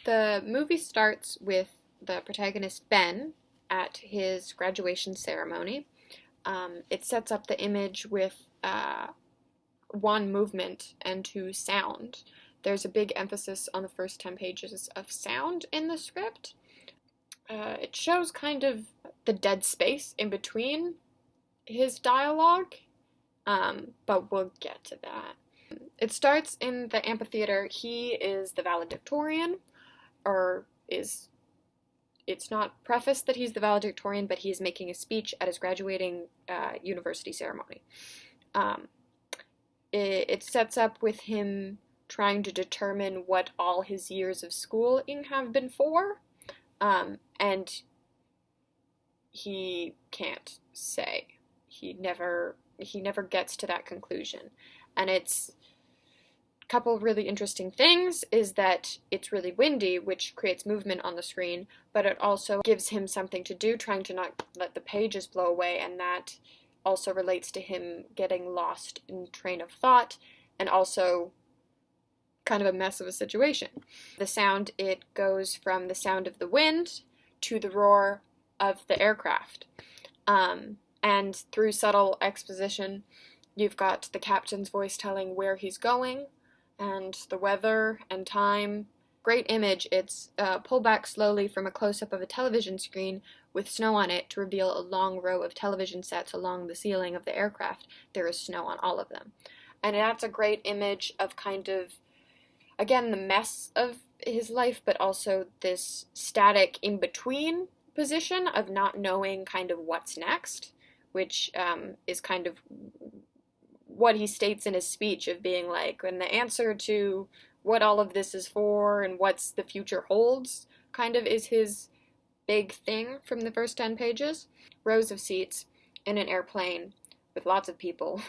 The movie starts with the protagonist Ben at his graduation ceremony. It sets up the image with one movement and two sound. There's a big emphasis on the first 10 pages of sound in the script. It shows kind of the dead space in between his dialogue, but we'll get to that. It starts in the amphitheater. He is the valedictorian, or is it's not prefaced that he's the valedictorian, but he is making a speech at his graduating university ceremony. It sets up with him trying to determine what all his years of schooling have been for, and he can't say. He never gets to that conclusion. And it's a couple of really interesting things is that it's really windy, which creates movement on the screen, but it also gives him something to do, trying to not let the pages blow away, and that also relates to him getting lost in train of thought, and also kind of a mess of a situation. The sound, it goes from the sound of the wind to the roar of the aircraft. And through subtle exposition, you've got the captain's voice telling where he's going, and the weather and time. Great image. It's pulled back slowly from a close-up of a television screen with snow on it to reveal a long row of television sets along the ceiling of the aircraft. There is snow on all of them. And that's a great image of kind of, again, the mess of his life, but also this static in-between position of not knowing kind of what's next, which is kind of what he states in his speech of being like, and the answer to what all of this is for and what's the future holds kind of is his big thing from the first 10 pages. Rows of seats in an airplane with lots of people,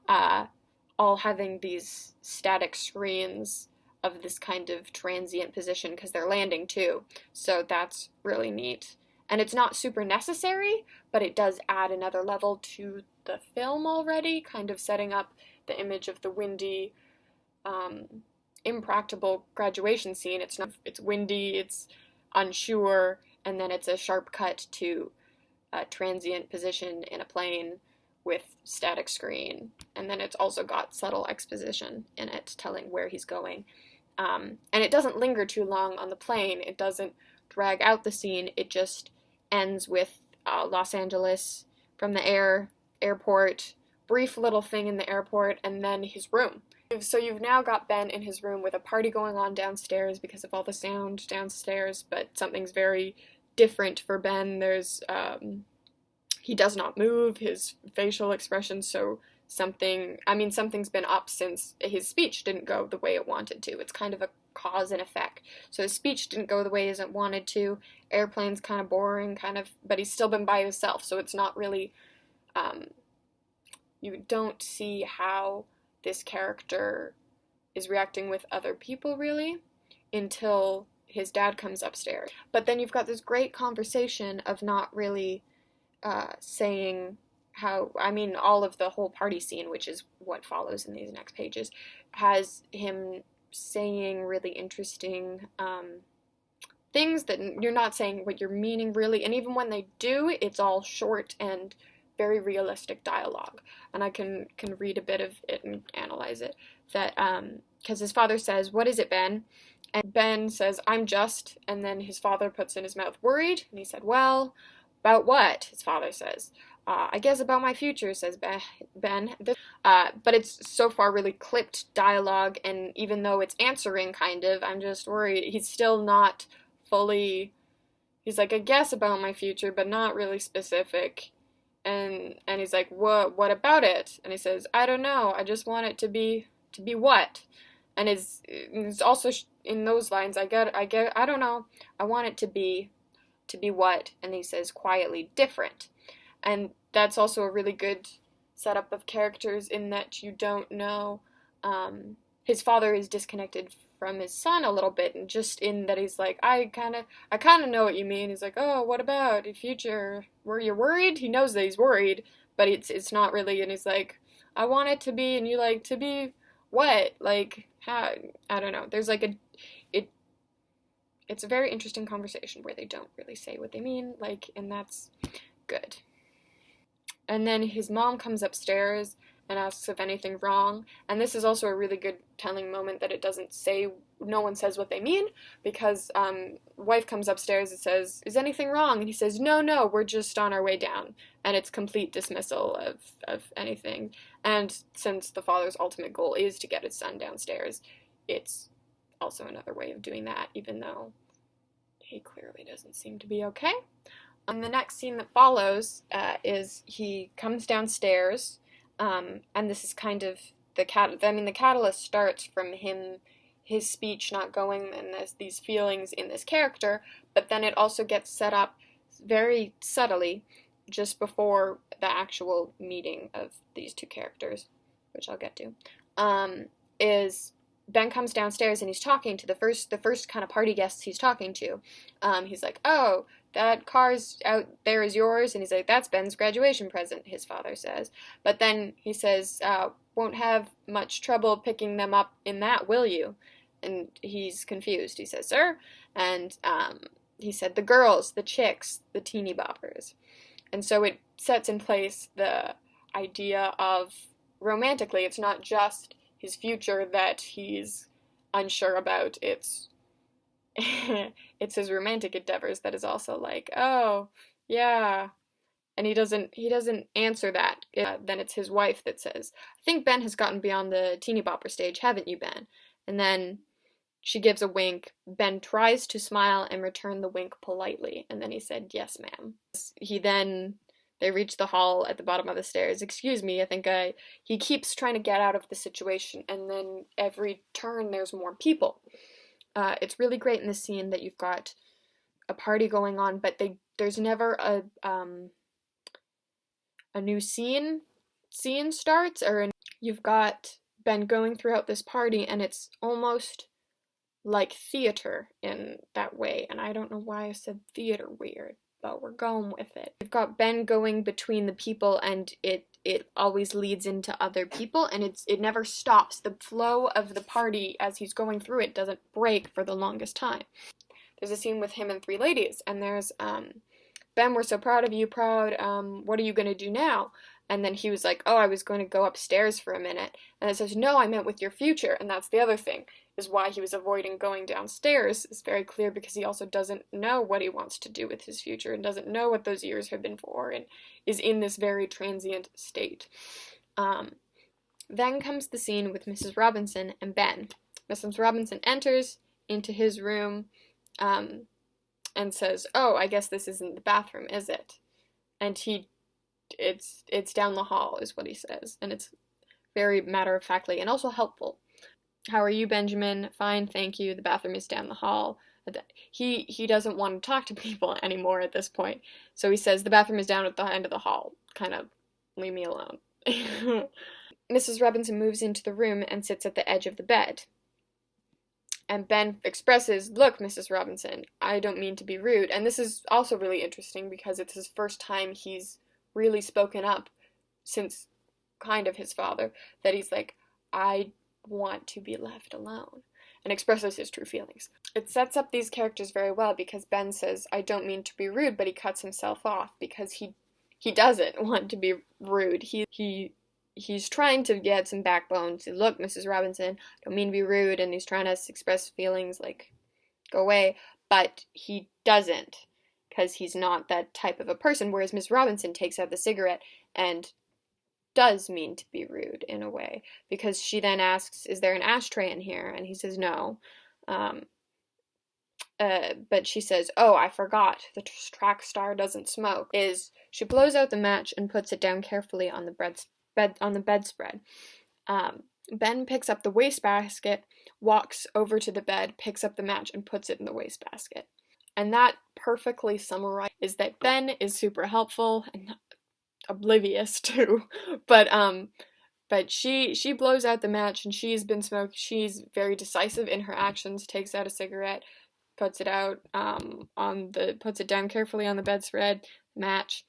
all having these static screens of this kind of transient position because they're landing too. So that's really neat. And it's not super necessary, but it does add another level to the film already, kind of setting up the image of the windy, impractical graduation scene. It's windy, it's unsure, and then it's a sharp cut to a transient position in a plane with static screen. And then it's also got subtle exposition in it, telling where he's going. And it doesn't linger too long on the plane. It doesn't drag out the scene. It just ends with Los Angeles from the airport, brief little thing in the airport, and then his room. So you've now got Ben in his room with a party going on downstairs because of all the sound downstairs, but something's very different for Ben. There's, he does not move, his facial expression, so something's been up since his speech didn't go the way it wanted to. It's kind of a cause and effect. So his speech didn't go the way he wanted to. Airplane's kind of boring, but he's still been by himself, so it's not really, you don't see how this character is reacting with other people, really, until his dad comes upstairs. But then you've got this great conversation of not really saying how, all of the whole party scene, which is what follows in these next pages, has him saying really interesting things that you're not saying what you're meaning, really. And even when they do, it's all short and very realistic dialogue. And I can read a bit of it and analyze it. That, because his father says, "What is it, Ben?" And Ben says, "I'm just," and then his father puts in his mouth, "Worried?" And he said, "Well, about what?" His father says. "I guess about my future," says Ben. But it's so far really clipped dialogue, and even though it's answering kind of, "I'm just worried," he's still not fully, he's like, "I guess about my future, but not really specific." And he's like, what about it? And he says, "I don't know, I just want it to be what?" And it's also in those lines, I don't know, I want it to be what? And he says quietly, "Different." And that's also a really good setup of characters in that you don't know, his father is disconnected from his son a little bit, and just in that he's like, I kind of know what you mean. He's like, "Oh, what about the future? Were you worried?" He knows that he's worried, but it's not really, and he's like, "I want it to be," and you like, "To be what?" Like, how? I don't know. There's like it's a very interesting conversation where they don't really say what they mean, like, and that's good. And then his mom comes upstairs and asks if anything wrong. And this is also a really good telling moment that it doesn't say, no one says what they mean, because wife comes upstairs and says, is anything wrong? And he says, no, no, we're just on our way down. And it's complete dismissal of anything. And since the father's ultimate goal is to get his son downstairs, it's also another way of doing that, even though he clearly doesn't seem to be okay. The next scene that follows is he comes downstairs, and this is kind of the catalyst starts from his speech not going, and these feelings in this character, but then it also gets set up very subtly just before the actual meeting of these two characters, which I'll get to. Is Ben comes downstairs and he's talking to the first kind of party guests he's talking to. He's like, oh, that car's out there is yours, and he's like, that's Ben's graduation present, his father says. But then he says, won't have much trouble picking them up in that, will you? And he's confused. He says, sir? And he said, the girls, the chicks, the teeny boppers. And so it sets in place the idea of, romantically, it's not just his future that he's unsure about, it's his romantic endeavors that is also like, oh, yeah. And he doesn't answer that. Then it's his wife that says, I think Ben has gotten beyond the teeny bopper stage, haven't you, Ben? And then she gives a wink. Ben tries to smile and return the wink politely. And then he said, yes, ma'am. They reach the hall at the bottom of the stairs. Excuse me, he keeps trying to get out of the situation, and then every turn there's more people. It's really great in this scene that you've got a party going on, but there's never a new scene starts, you've got Ben going throughout this party, and it's almost like theater in that way, and I don't know why I said theater weird, but we're going with it. You've got Ben going between the people, and it always leads into other people, and it never stops. The flow of the party as he's going through it doesn't break for the longest time. There's a scene with him and three ladies, and there's, Ben, we're so proud of you, what are you gonna do now? And then he was like, oh, I was going to go upstairs for a minute. And it says, no, I meant with your future. And that's the other thing, is why he was avoiding going downstairs. It's very clear because he also doesn't know what he wants to do with his future and doesn't know what those years have been for and is in this very transient state. Then comes the scene with Mrs. Robinson and Ben. Mrs. Robinson enters into his room and says, oh, I guess this isn't the bathroom, is it? And it's down the hall, is what he says, and it's very matter-of-factly and also helpful. How are you, Benjamin? Fine, thank you. The bathroom is down the hall. He doesn't want to talk to people anymore at this point, so he says the bathroom is down at the end of the hall. Kind of, leave me alone. Mrs. Robinson moves into the room and sits at the edge of the bed. And Ben expresses, look, Mrs. Robinson, I don't mean to be rude. And this is also really interesting because it's his first time he's really spoken up since kind of his father, that he's like, I want to be left alone, and expresses his true feelings. It sets up these characters very well because Ben says, I don't mean to be rude, but he cuts himself off because he doesn't want to be rude. He's trying to get some backbone to, look, Mrs. Robinson, I don't mean to be rude, and he's trying to express feelings like, go away, but he doesn't, because he's not that type of a person, whereas Miss Robinson takes out the cigarette and does mean to be rude in a way, because she then asks, is there an ashtray in here? And he says no. But she says, oh, I forgot, the track star doesn't smoke. She blows out the match and puts it down carefully on the bedspread. Ben picks up the wastebasket, walks over to the bed, picks up the match, and puts it in the wastebasket. And that perfectly summarizes is that Ben is super helpful and oblivious too. But she blows out the match, and she's been smoking. She's very decisive in her actions, takes out a cigarette, puts it out puts it down carefully on the bedspread, match.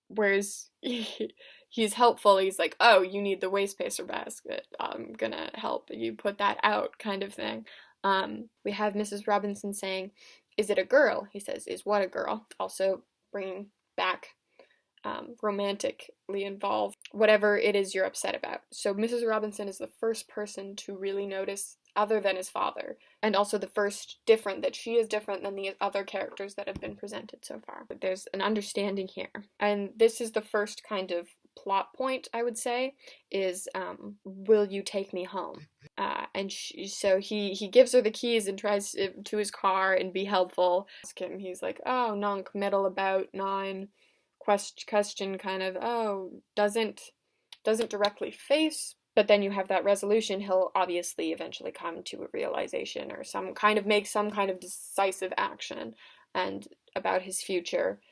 Whereas he's helpful. He's like, oh, you need the waste basket. I'm gonna help you put that out, kind of thing. We have Mrs. Robinson saying, "Is it a girl?" He says, "Is what a girl?" Also bringing back romantically involved, whatever it is you're upset about. So Mrs. Robinson is the first person to really notice, other than his father, and also the first different, that she is different than the other characters that have been presented so far. There's an understanding here. And this is the first kind of plot point, I would say, is will you take me home? So he gives her the keys and tries to his car and be helpful. Ask him, he's like, oh, non-committal about 9, question kind of, oh, doesn't directly face, but then you have that resolution. He'll obviously eventually come to a realization or make some kind of decisive action and about his future.